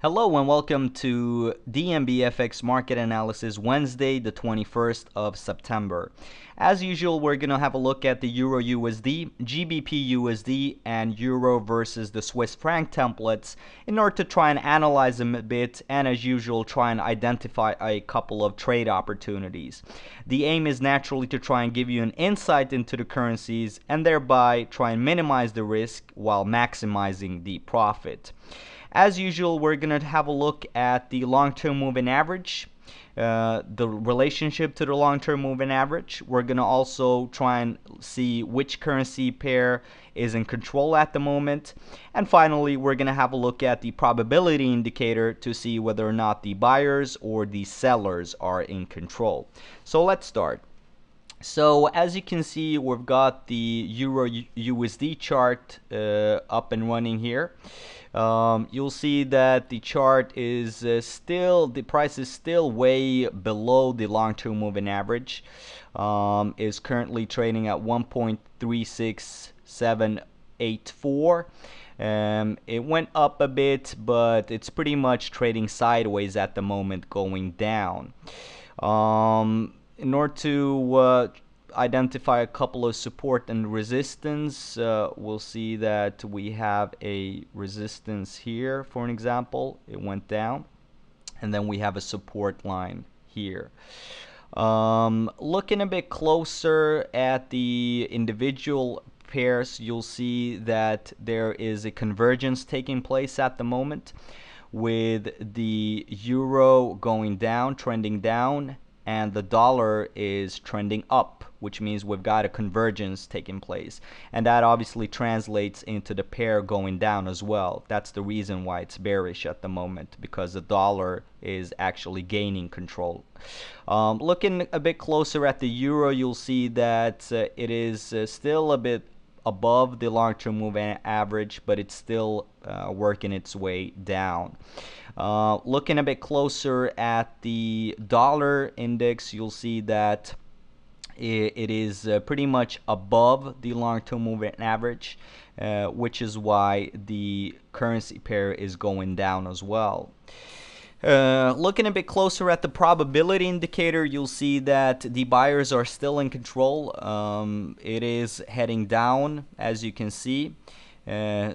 Hello and welcome to DMBFX Market Analysis Wednesday, the 21st of September. As usual, we're going to have a look at the Euro USD, GBP USD, and Euro versus the Swiss franc templates in order to try and analyze them a bit and, as usual, try and identify a couple of trade opportunities. The aim is naturally to try and give you an insight into the currencies and thereby try and minimize the risk while maximizing the profit. As usual, we're going to have a look at the long-term moving average, the relationship to the long-term moving average. We're going to also try and see which currency pair is in control at the moment. And finally, we're going to have a look at the probability indicator to see whether or not the buyers or the sellers are in control. So let's start. So as you can see, we've got the Euro USD chart up and running here. You'll see that the chart is the price is still way below the long-term moving average. Is currently trading at 1.36784. It went up a bit, but it's pretty much trading sideways at the moment, going down. In order to identify a couple of support and resistance, we'll see that we have a resistance here, for an example. It went down, and then we have a support line here. Looking a bit closer at the individual pairs, you'll see that there is a convergence taking place at the moment, with the euro going down, trending down, and the dollar is trending up, which means we've got a convergence taking place. And that obviously translates into the pair going down as well. That's the reason why it's bearish at the moment, because the dollar is actually gaining control. Looking a bit closer at the euro, you'll see that it is still a bit above the long-term moving average, but it's still working its way down. Looking a bit closer at the dollar index, you'll see that it is pretty much above the long-term moving average, which is why the currency pair is going down as well. Looking a bit closer at the probability indicator, you'll see that the buyers are still in control. It is heading down, as you can see.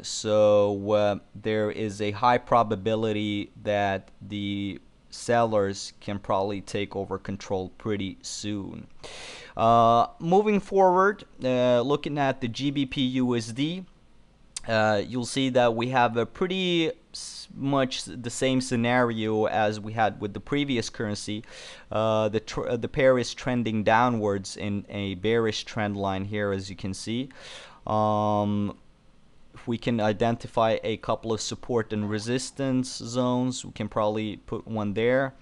So there is a high probability that the sellers can probably take over control pretty soon. Moving forward, looking at the GBP USD, you'll see that we have a pretty much the same scenario as we had with the previous currency. The pair is trending downwards in a bearish trend line here, as you can see. If we can identify a couple of support and resistance zones, we can probably put one there,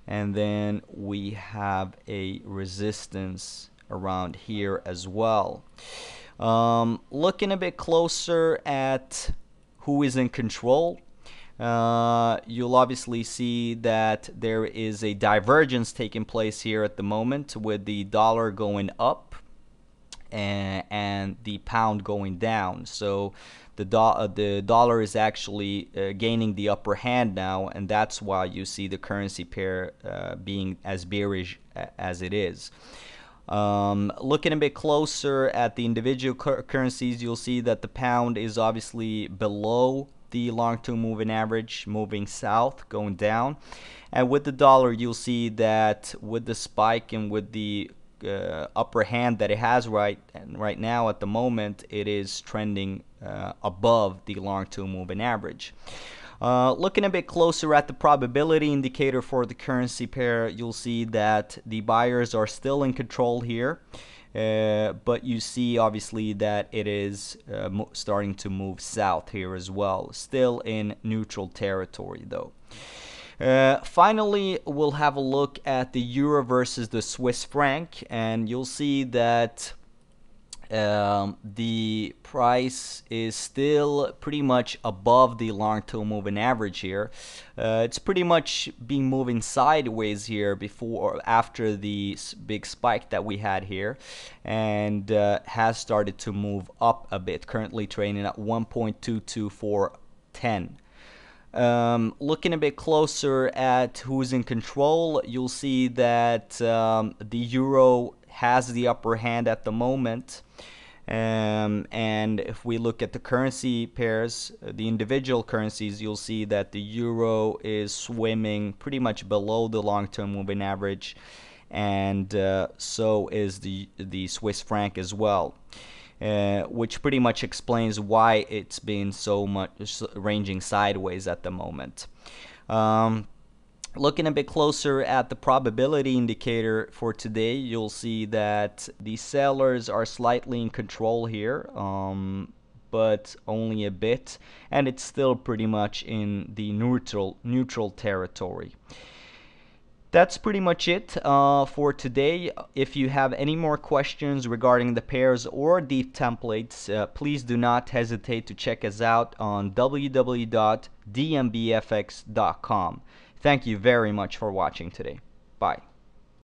and then we have a resistance around here as well. Looking a bit closer at who is in control, you'll obviously see that there is a divergence taking place here at the moment, with the dollar going up and the pound going down. So the dollar is actually gaining the upper hand now, and that's why you see the currency pair being as bearish as it is. Looking a bit closer at the individual currencies, you'll see that the pound is obviously below the long-term moving average, moving south, going down. And with the dollar, you'll see that with the spike and with the upper hand that it has right now at the moment, it is trending above the long-term moving average. Looking a bit closer at the probability indicator for the currency pair, you'll see that the buyers are still in control here, but you see obviously that it is starting to move south here as well, still in neutral territory though. Finally, we'll have a look at the euro versus the Swiss franc, and you'll see that the price is still pretty much above the long-term moving average here. It's pretty much been moving sideways here before, after the big spike that we had here, and has started to move up a bit, currently trading at 1.22410. Looking a bit closer at who's in control, you'll see that the euro has the upper hand at the moment. And if we look at the currency pairs, the individual currencies, you'll see that the euro is swimming pretty much below the long-term moving average, and so is the Swiss franc as well. Which pretty much explains why it's been so much ranging sideways at the moment. Looking a bit closer at the probability indicator for today, you'll see that the sellers are slightly in control here, but only a bit, and it's still pretty much in the neutral territory. That's pretty much it for today. If you have any more questions regarding the pairs or the templates, please do not hesitate to check us out on www.dmbfx.com. Thank you very much for watching today. Bye.